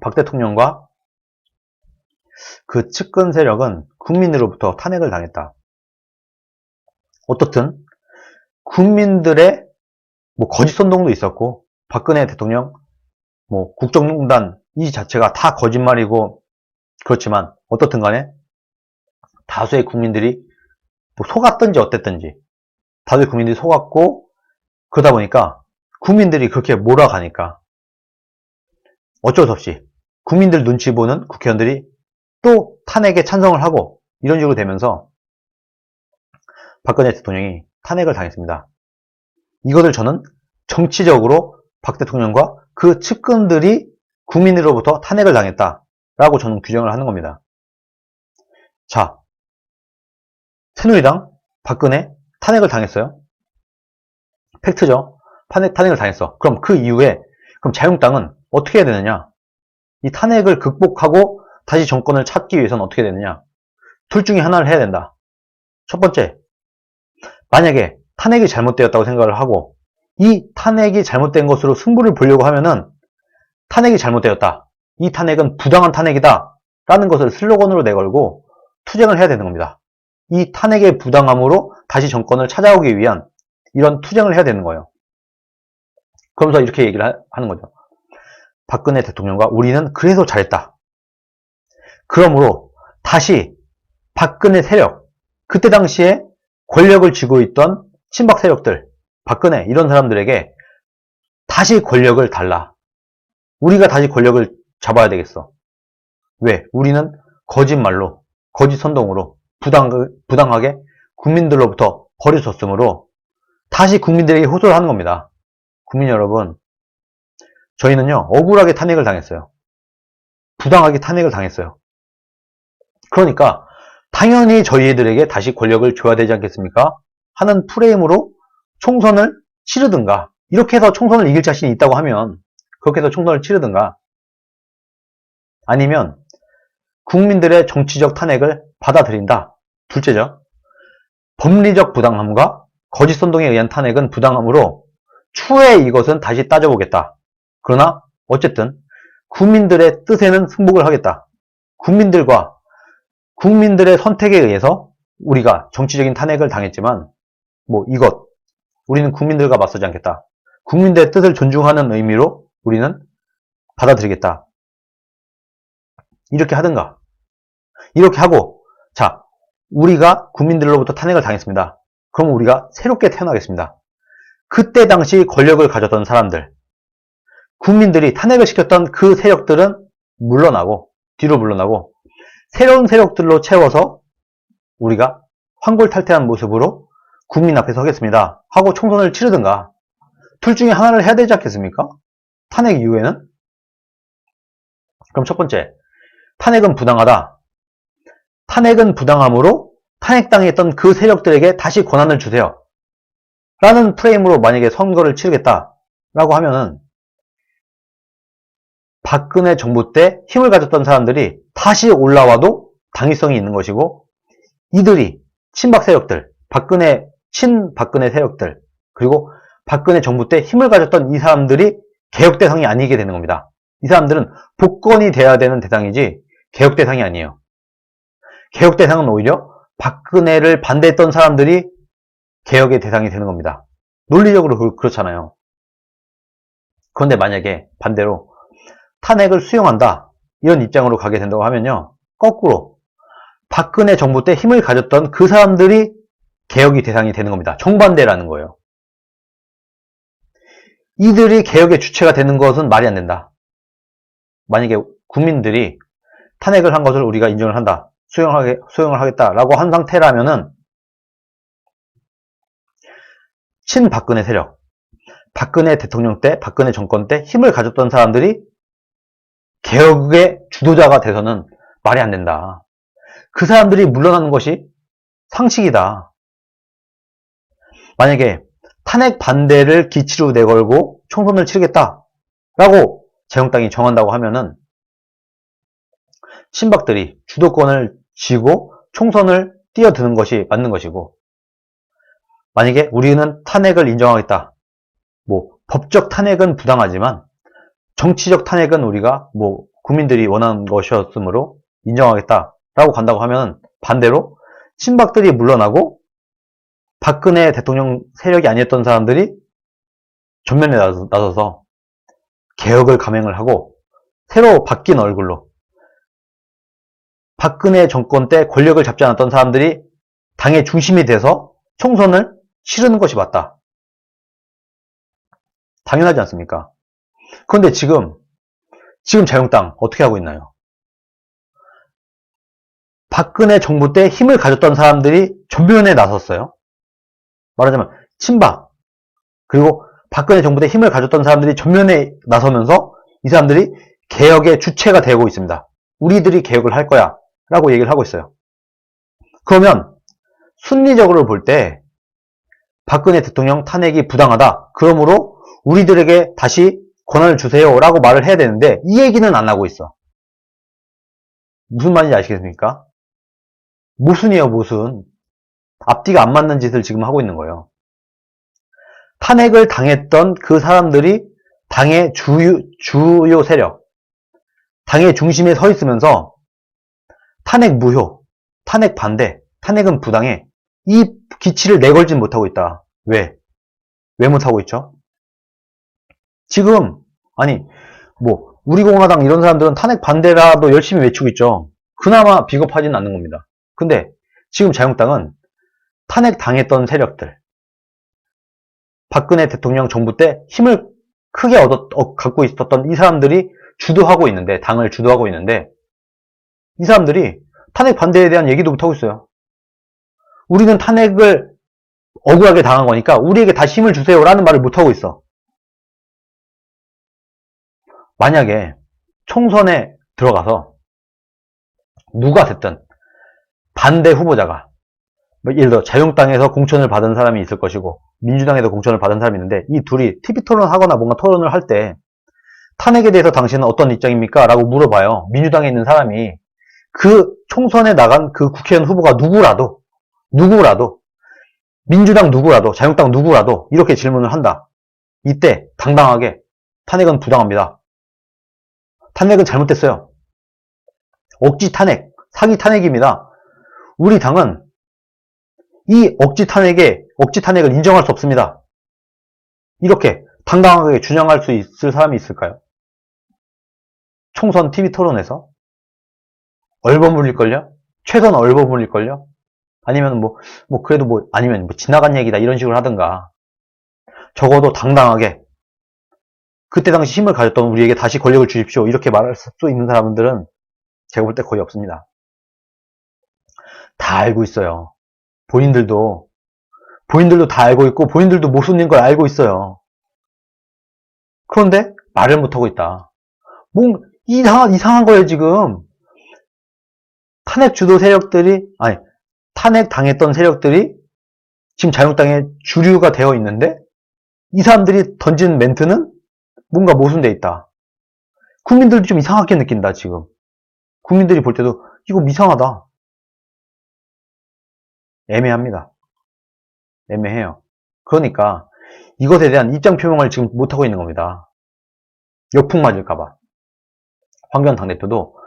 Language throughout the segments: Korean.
박 대통령과 그 측근 세력은 국민으로부터 탄핵을 당했다. 어떻든 국민들의 거짓 선동도 있었고, 박근혜 대통령 국정농단 이 자체가 다 거짓말이고, 그렇지만 어떻든 간에 다수의 국민들이 속았든지 어땠든지 다들 국민들이 속았고, 그러다 보니까 국민들이 그렇게 몰아가니까 어쩔 수 없이 국민들 눈치 보는 국회의원들이 또 탄핵에 찬성을 하고, 이런 식으로 되면서 박근혜 대통령이 탄핵을 당했습니다. 이것을 저는 정치적으로 박 대통령과 그 측근들이 국민으로부터 탄핵을 당했다라고 저는 규정을 하는 겁니다. 자, 새누리당 박근혜 탄핵을 당했어요. 팩트죠. 탄핵을 당했어. 그럼 그 이후에 그럼 자유한국당은 어떻게 해야 되느냐? 이 탄핵을 극복하고 다시 정권을 찾기 위해서는 어떻게 되느냐? 둘 중에 하나를 해야 된다. 첫 번째, 만약에 탄핵이 잘못되었다고 생각을 하고 이 탄핵이 잘못된 것으로 승부를 보려고 하면은 탄핵이 잘못되었다, 이 탄핵은 부당한 탄핵이다 라는 것을 슬로건으로 내걸고 투쟁을 해야 되는 겁니다. 이 탄핵의 부당함으로 다시 정권을 찾아오기 위한 이런 투쟁을 해야 되는 거예요. 그러면서 이렇게 얘기를 하는 거죠. 박근혜 대통령과 우리는 그래서 잘했다. 그러므로 다시 박근혜 세력, 그때 당시에 권력을 쥐고 있던 친박 세력들, 박근혜 이런 사람들에게 다시 권력을 달라. 우리가 다시 권력을 잡아야 되겠어. 왜? 우리는 거짓말로, 거짓 선동으로 부당하게 국민들로부터 버려졌으므로 다시 국민들에게 호소를 하는 겁니다. 국민 여러분, 저희는요 억울하게 탄핵을 당했어요. 부당하게 탄핵을 당했어요. 그러니까 당연히 저희들에게 다시 권력을 줘야 되지 않겠습니까? 하는 프레임으로 총선을 치르든가, 이렇게 해서 총선을 이길 자신이 있다고 하면 그렇게 해서 총선을 치르든가, 아니면 국민들의 정치적 탄핵을 받아들인다. 둘째죠. 법리적 부당함과 거짓 선동에 의한 탄핵은 부당함으로 추후에 이것은 다시 따져보겠다. 그러나 어쨌든 국민들의 뜻에는 승복을 하겠다. 국민들의 선택에 의해서 우리가 정치적인 탄핵을 당했지만 우리는 국민들과 맞서지 않겠다. 국민들의 뜻을 존중하는 의미로 우리는 받아들이겠다. 이렇게 하든가. 이렇게 하고, 자, 우리가 국민들로부터 탄핵을 당했습니다. 그럼 우리가 새롭게 태어나겠습니다. 그때 당시 권력을 가졌던 사람들, 국민들이 탄핵을 시켰던 그 세력들은 뒤로 물러나고 새로운 세력들로 채워서 우리가 환골탈태한 모습으로 국민 앞에 서겠습니다 하고 총선을 치르든가, 둘 중에 하나를 해야 되지 않겠습니까? 탄핵 이후에는? 그럼 첫 번째, 탄핵은 부당하다. 탄핵은 부당함으로 탄핵당했던 그 세력들에게 다시 권한을 주세요 라는 프레임으로 만약에 선거를 치르겠다 라고 하면은 박근혜 정부 때 힘을 가졌던 사람들이 다시 올라와도 당위성이 있는 것이고, 이들이 친박 세력들, 친박근혜 세력들, 그리고 박근혜 정부 때 힘을 가졌던 이 사람들이 개혁 대상이 아니게 되는 겁니다. 이 사람들은 복권이 돼야 되는 대상이지 개혁 대상이 아니에요. 개혁 대상은 오히려 박근혜를 반대했던 사람들이 개혁의 대상이 되는 겁니다. 논리적으로 그렇잖아요. 그런데 만약에 반대로 탄핵을 수용한다, 이런 입장으로 가게 된다고 하면요, 거꾸로 박근혜 정부 때 힘을 가졌던 그 사람들이 개혁의 대상이 되는 겁니다. 정반대라는 거예요. 이들이 개혁의 주체가 되는 것은 말이 안 된다. 만약에 국민들이 탄핵을 한 것을 우리가 인정을 한다, 수용을 하겠다라고 한 상태라면은 친박근혜 세력, 박근혜 대통령 때, 박근혜 정권 때 힘을 가졌던 사람들이 개혁의 주도자가 돼서는 말이 안 된다. 그 사람들이 물러나는 것이 상식이다. 만약에 탄핵 반대를 기치로 내걸고 총선을 치르겠다라고 자유한국당이 정한다고 하면은 친박들이 주도권을 쥐고 총선을 뛰어드는 것이 맞는 것이고, 만약에 우리는 탄핵을 인정하겠다. 법적 탄핵은 부당하지만 정치적 탄핵은 우리가 국민들이 원하는 것이었으므로 인정하겠다라고 간다고 하면 반대로 친박들이 물러나고 박근혜 대통령 세력이 아니었던 사람들이 전면에 나서서 개혁을 감행을 하고 새로 바뀐 얼굴로 박근혜 정권 때 권력을 잡지 않았던 사람들이 당의 중심이 돼서 총선을 치르는 것이 맞다. 당연하지 않습니까? 그런데 지금 자유한국당 어떻게 하고 있나요? 박근혜 정부 때 힘을 가졌던 사람들이 전면에 나섰어요. 말하자면 친박 그리고 박근혜 정부 때 힘을 가졌던 사람들이 전면에 나서면서 이 사람들이 개혁의 주체가 되고 있습니다. 우리들이 개혁을 할 거야 라고 얘기를 하고 있어요. 그러면 순리적으로 볼 때 박근혜 대통령 탄핵이 부당하다. 그러므로 우리들에게 다시 권한을 주세요 라고 말을 해야 되는데 이 얘기는 안 하고 있어. 무슨 말인지 아시겠습니까? 모순이에요, 모순. 앞뒤가 안 맞는 짓을 지금 하고 있는 거예요. 탄핵을 당했던 그 사람들이 당의 주요 세력, 당의 중심에 서 있으면서 탄핵 무효, 탄핵 반대, 탄핵은 부당해. 이 기치를 내걸진 못하고 있다. 왜? 왜 못하고 있죠? 지금, 아니, 우리 공화당 이런 사람들은 탄핵 반대라도 열심히 외치고 있죠. 그나마 비겁하지는 않는 겁니다. 근데 지금 자유한국당은 탄핵 당했던 세력들, 박근혜 대통령 정부 때 힘을 크게 갖고 있었던 이 사람들이 주도하고 있는데, 당을 주도하고 있는데, 이 사람들이 탄핵 반대에 대한 얘기도 못하고 있어요. 우리는 탄핵을 억울하게 당한 거니까 우리에게 다시 힘을 주세요 라는 말을 못하고 있어. 만약에 총선에 들어가서 누가 됐든 반대 후보자가 예를 들어 자유한국당에서 공천을 받은 사람이 있을 것이고 민주당에도 공천을 받은 사람이 있는데 이 둘이 TV 토론하거나 뭔가 토론을 할 때 탄핵에 대해서 당신은 어떤 입장입니까? 라고 물어봐요. 민주당에 있는 사람이 그 총선에 나간 그 국회의원 후보가 누구라도 민주당 누구라도 자유한국당 누구라도 이렇게 질문을 한다. 이때 당당하게 탄핵은 부당합니다. 탄핵은 잘못됐어요. 억지 탄핵, 사기 탄핵입니다. 우리 당은 이 억지 탄핵을 인정할 수 없습니다. 이렇게 당당하게 주장할 수 있을 사람이 있을까요? 총선 TV 토론에서? 얼버무릴걸요? 최소한 얼버무릴걸요? 아니면 그래도 아니면 지나간 얘기다 이런 식으로 하든가. 적어도 당당하게 그때 당시 힘을 가졌던 우리에게 다시 권력을 주십시오. 이렇게 말할 수 있는 사람들은 제가 볼 때 거의 없습니다. 다 알고 있어요. 본인들도 다 알고 있고 본인들도 모순인 걸 알고 있어요. 그런데 말을 못하고 있다. 이상한 거예요 지금. 탄핵 주도 세력들이 탄핵 당했던 세력들이 지금 자유한국당의 주류가 되어 있는데 이 사람들이 던진 멘트는 뭔가 모순돼 있다. 국민들도 좀 이상하게 느낀다 지금. 국민들이 볼 때도 이거 이상하다. 애매합니다. 애매해요. 그러니까 이것에 대한 입장 표명을 지금 못하고 있는 겁니다. 역풍 맞을까봐. 황교안 당대표도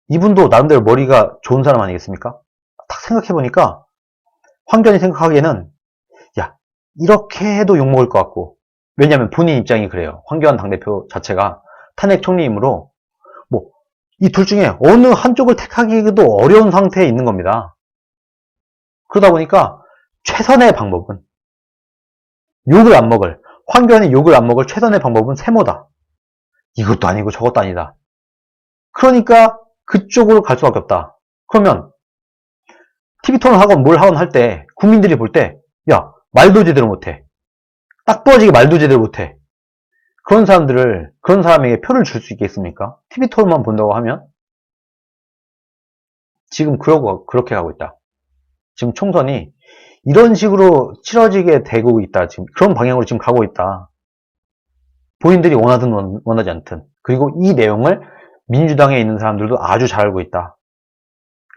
이분도 나름대로 머리가 좋은 사람 아니겠습니까? 딱 생각해보니까 황교안이 생각하기에는 야 이렇게 해도 욕먹을 것 같고 왜냐하면 본인 입장이 그래요. 황교안 당대표 자체가 탄핵 총리이므로 이 둘 중에 어느 한쪽을 택하기도 어려운 상태에 있는 겁니다. 그러다 보니까 최선의 방법은 황교안이 욕을 안 먹을 최선의 방법은 세모다. 이것도 아니고 저것도 아니다. 그러니까 그쪽으로 갈 수밖에 없다. 그러면 TV 토론 하건 뭘 하건 할 때 국민들이 볼 때 야 말도 제대로 못해. 딱 부러지게 말도 제대로 못해. 그런 사람에게 표를 줄 수 있겠습니까? TV 토론만 본다고 하면? 지금 그렇게 가고 있다. 지금 총선이 이런 식으로 치러지게 되고 있다. 지금 그런 방향으로 지금 가고 있다. 본인들이 원하든 원하지 않든. 그리고 이 내용을 민주당에 있는 사람들도 아주 잘 알고 있다.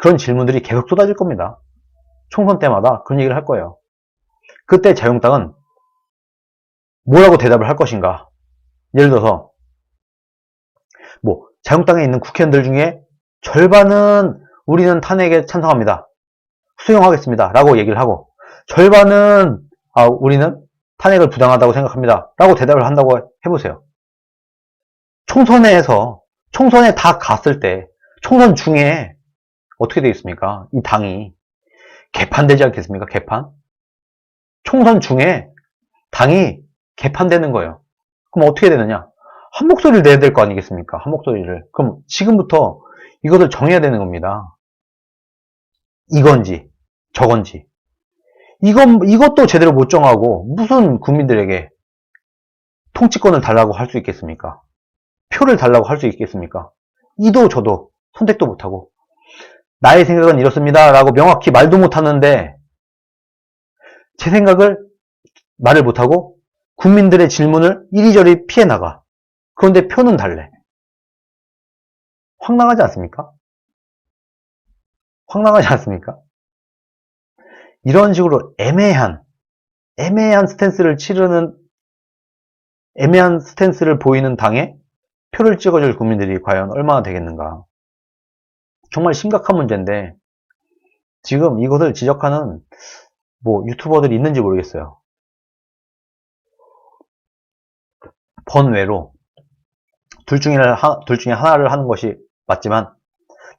그런 질문들이 계속 쏟아질 겁니다. 총선 때마다 그런 얘기를 할 거예요. 그때 자유한국당은 뭐라고 대답을 할 것인가? 예를 들어서 자유당에 있는 국회의원들 중에 절반은 우리는 탄핵에 찬성합니다. 수용하겠습니다. 라고 얘기를 하고, 절반은 우리는 탄핵을 부당하다고 생각합니다. 라고 대답을 한다고 해보세요. 총선에 다 갔을 때, 총선 중에 어떻게 되겠습니까? 이 당이 개판되지 않겠습니까? 개판? 총선 중에 당이 개판되는 거예요. 그럼 어떻게 되느냐? 한 목소리를 내야 될 거 아니겠습니까? 한 목소리를. 그럼 지금부터 이것을 정해야 되는 겁니다. 이건지 저건지. 이것도 제대로 못 정하고 무슨 국민들에게 통치권을 달라고 할 수 있겠습니까? 표를 달라고 할 수 있겠습니까? 이도 저도 선택도 못하고, 나의 생각은 이렇습니다 라고 명확히 말도 못하는데 제 생각을 말을 못하고 국민들의 질문을 이리저리 피해 나가. 그런데 표는 달래. 황당하지 않습니까? 황당하지 않습니까? 이런 식으로 애매한 스탠스를 보이는 당에 표를 찍어줄 국민들이 과연 얼마나 되겠는가. 정말 심각한 문제인데, 지금 이것을 지적하는 유튜버들이 있는지 모르겠어요. 번외로 둘 중에 하나를 하는 것이 맞지만,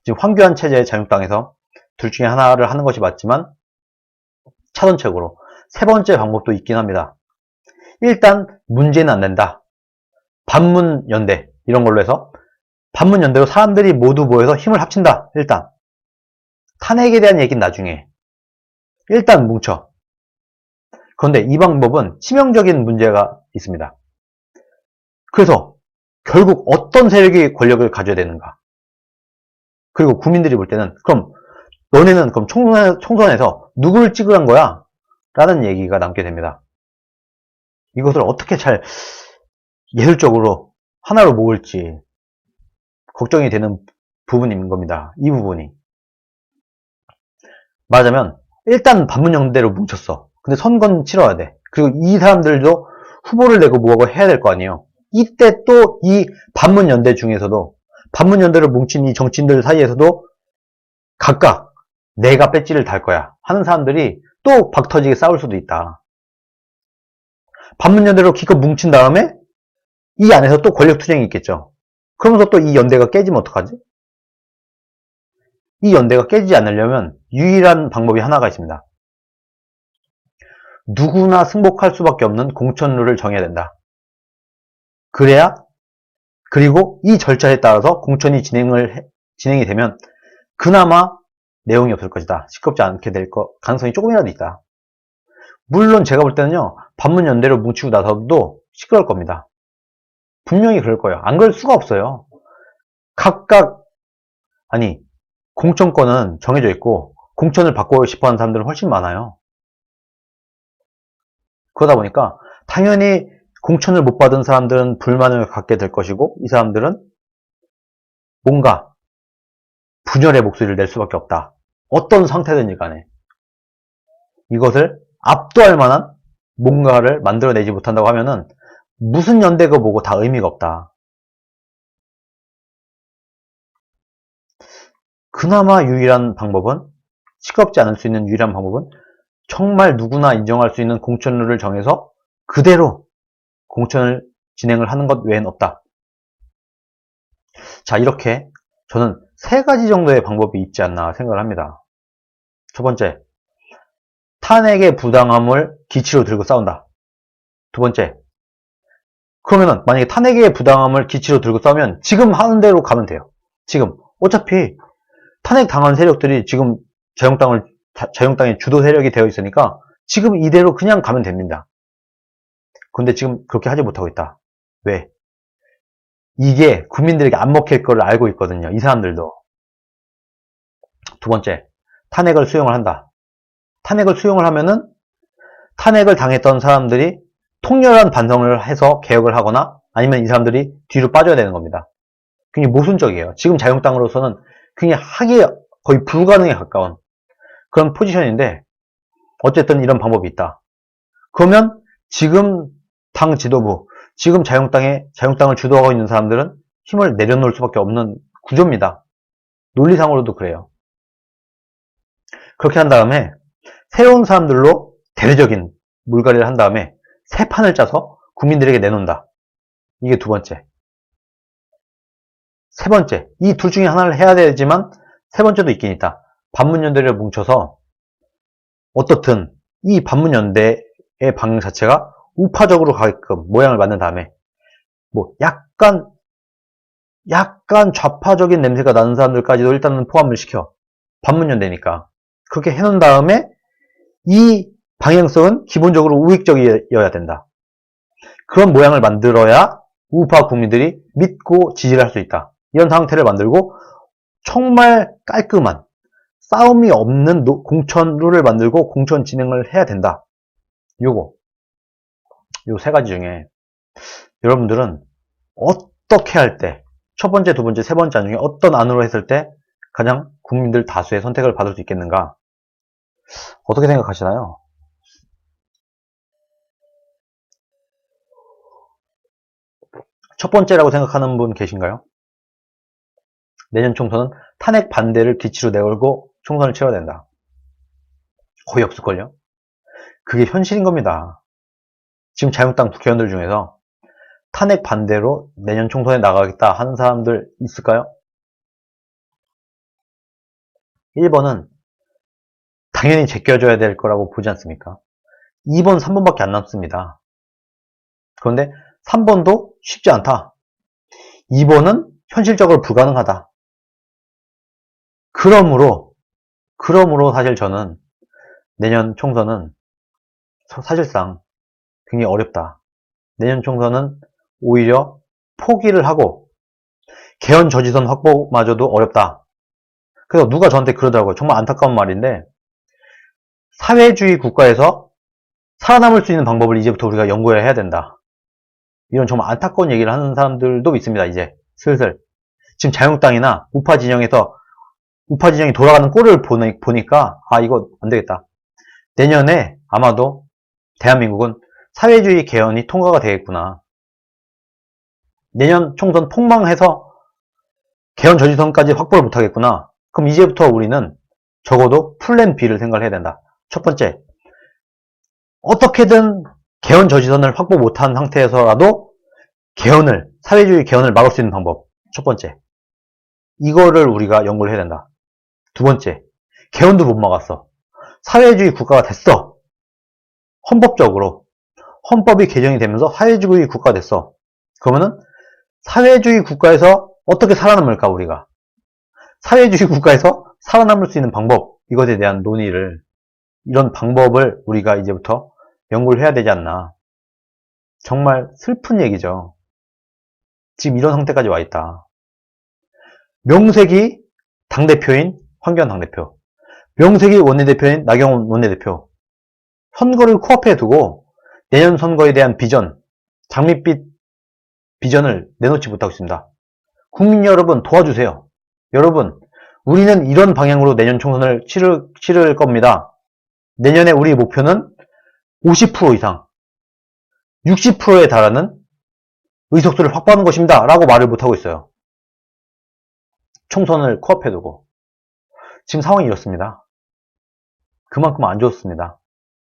지금 황교안 체제의 자유당에서 둘 중에 하나를 하는 것이 맞지만, 차선책으로 세 번째 방법도 있긴 합니다. 일단 문제는 안 낸다. 반문연대 이런 걸로 해서 반문연대로 사람들이 모두 모여서 힘을 합친다. 일단 탄핵에 대한 얘기는 나중에, 일단 뭉쳐. 그런데 이 방법은 치명적인 문제가 있습니다. 그래서 결국 어떤 세력이 권력을 가져야 되는가? 그리고 국민들이 볼 때는 그럼 너네는 그럼 총선에서 누구를 찍으란 거야? 라는 얘기가 남게 됩니다. 이것을 어떻게 잘 예술적으로 하나로 모을지 걱정이 되는 부분인 겁니다. 이 부분이. 말하자면 일단 반문연대로 뭉쳤어. 근데 선거는 치러야 돼. 그리고 이 사람들도 후보를 내고 뭐하고 해야 될 거 아니에요. 이때 또 이 반문연대 중에서도, 반문연대로 뭉친 이 정치인들 사이에서도 각각 내가 배지를 달 거야 하는 사람들이 또 박터지게 싸울 수도 있다. 반문연대로 기껏 뭉친 다음에 이 안에서 또 권력투쟁이 있겠죠. 그러면서 또 이 연대가 깨지면 어떡하지? 이 연대가 깨지지 않으려면 유일한 방법이 하나가 있습니다. 누구나 승복할 수밖에 없는 공천룰을 정해야 된다. 그리고 이 절차에 따라서 공천이 진행이 되면 그나마 내용이 없을 것이다. 시끄럽지 않게 될 가능성이 조금이라도 있다. 물론 제가 볼 때는요, 반문연대로 뭉치고 나서도 시끄러울 겁니다. 분명히 그럴 거예요. 안 그럴 수가 없어요. 공천권은 정해져 있고 공천을 받고 싶어 하는 사람들은 훨씬 많아요. 그러다 보니까 당연히 공천을 못 받은 사람들은 불만을 갖게 될 것이고, 이 사람들은 뭔가 분열의 목소리를 낼 수밖에 없다. 어떤 상태든지 간에 이것을 압도할 만한 뭔가를 만들어내지 못한다고 하면은 무슨 연대고 뭐고 다 의미가 없다. 그나마 유일한 방법은, 시끄럽지 않을 수 있는 유일한 방법은 정말 누구나 인정할 수 있는 공천룰을 정해서 그대로 공천을 진행을 하는 것 외엔 없다. 자, 이렇게 저는 세 가지 정도의 방법이 있지 않나 생각을 합니다. 첫 번째, 탄핵의 부당함을 기치로 들고 싸운다. 두 번째, 그러면은 만약에 탄핵의 부당함을 기치로 들고 싸우면 지금 하는 대로 가면 돼요. 지금 어차피 탄핵 당한 세력들이 지금 자유당의 주도 세력이 되어 있으니까 지금 이대로 그냥 가면 됩니다. 근데 지금 그렇게 하지 못하고 있다. 왜? 이게 국민들에게 안 먹힐 걸 알고 있거든요. 이 사람들도. 두 번째, 탄핵을 수용을 한다. 탄핵을 수용을 하면은 탄핵을 당했던 사람들이 통렬한 반성을 해서 개혁을 하거나 아니면 이 사람들이 뒤로 빠져야 되는 겁니다. 굉장히 모순적이에요. 지금 자유당으로서는 굉장히 하기 거의 불가능에 가까운 그런 포지션인데, 어쨌든 이런 방법이 있다. 그러면 지금 당 지도부, 지금 자유당을 주도하고 있는 사람들은 힘을 내려놓을 수밖에 없는 구조입니다. 논리상으로도 그래요. 그렇게 한 다음에 새로운 사람들로 대대적인 물갈이를 한 다음에 새 판을 짜서 국민들에게 내놓는다. 이게 두 번째. 세 번째, 이 둘 중에 하나를 해야 되지만 세 번째도 있긴 있다. 반문연대를 뭉쳐서 어떻든 이 반문연대의 방향 자체가 우파적으로 가게끔 모양을 만든 다음에 뭐 약간 좌파적인 냄새가 나는 사람들까지도 일단은 포함을 시켜. 반문연대니까. 그렇게 해놓은 다음에 이 방향성은 기본적으로 우익적이어야 된다. 그런 모양을 만들어야 우파 국민들이 믿고 지지를 할 수 있다. 이런 상태를 만들고 정말 깔끔한 싸움이 없는 공천 룰을 만들고 공천 진행을 해야 된다. 요 세 가지 중에 여러분들은 어떻게 할 때, 첫 번째, 두 번째, 세 번째 안 중에 어떤 안으로 했을 때 가장 국민들 다수의 선택을 받을 수 있겠는가? 어떻게 생각하시나요? 첫 번째라고 생각하는 분 계신가요? 내년 총선은 탄핵 반대를 기치로 내걸고 총선을 치러야 된다. 거의 없을걸요? 그게 현실인 겁니다. 지금 자유한국당 국회의원들 중에서 탄핵 반대로 내년 총선에 나가겠다 하는 사람들 있을까요? 1번은 당연히 제껴줘야 될 거라고 보지 않습니까? 2번, 3번밖에 안 남습니다. 그런데 3번도 쉽지 않다. 2번은 현실적으로 불가능하다. 그러므로 사실 저는 내년 총선은 사실상 굉장히 어렵다. 내년 총선은 오히려 포기를 하고 개헌 저지선 확보마저도 어렵다. 그래서 누가 저한테 그러더라고요. 정말 안타까운 말인데 사회주의 국가에서 살아남을 수 있는 방법을 이제부터 우리가 연구해야 된다. 이런 정말 안타까운 얘기를 하는 사람들도 있습니다. 이제 슬슬 지금 자유한국당이나 우파 진영이 돌아가는 꼴을 보니까 이거 안 되겠다. 내년에 아마도 대한민국은 사회주의 개헌이 통과가 되겠구나. 내년 총선 폭망해서 개헌 저지선까지 확보를 못하겠구나. 그럼 이제부터 우리는 적어도 플랜 B를 생각을 해야 된다. 첫 번째, 어떻게든 개헌 저지선을 확보 못한 상태에서라도 사회주의 개헌을 막을 수 있는 방법. 첫 번째, 이거를 우리가 연구를 해야 된다. 두 번째, 개헌도 못 막았어. 사회주의 국가가 됐어. 헌법적으로. 헌법이 개정이 되면서 사회주의 국가가 됐어. 그러면은 사회주의 국가에서 어떻게 살아남을까 우리가. 사회주의 국가에서 살아남을 수 있는 방법, 이것에 대한 논의를, 이런 방법을 우리가 이제부터 연구를 해야 되지 않나. 정말 슬픈 얘기죠. 지금 이런 상태까지 와 있다. 명색이 당대표인 황교안 당대표, 명색이 원내대표인 나경원 원내대표, 선거를 코앞에 두고 내년 선거에 대한 비전, 장밋빛 비전을 내놓지 못하고 있습니다. 국민 여러분 도와주세요. 여러분, 우리는 이런 방향으로 내년 총선을 치를 겁니다. 내년에 우리 목표는 50% 이상, 60%에 달하는 의석수를 확보하는 것입니다. 라고 말을 못하고 있어요. 총선을 코앞에 두고. 지금 상황이 이렇습니다. 그만큼 안 좋습니다.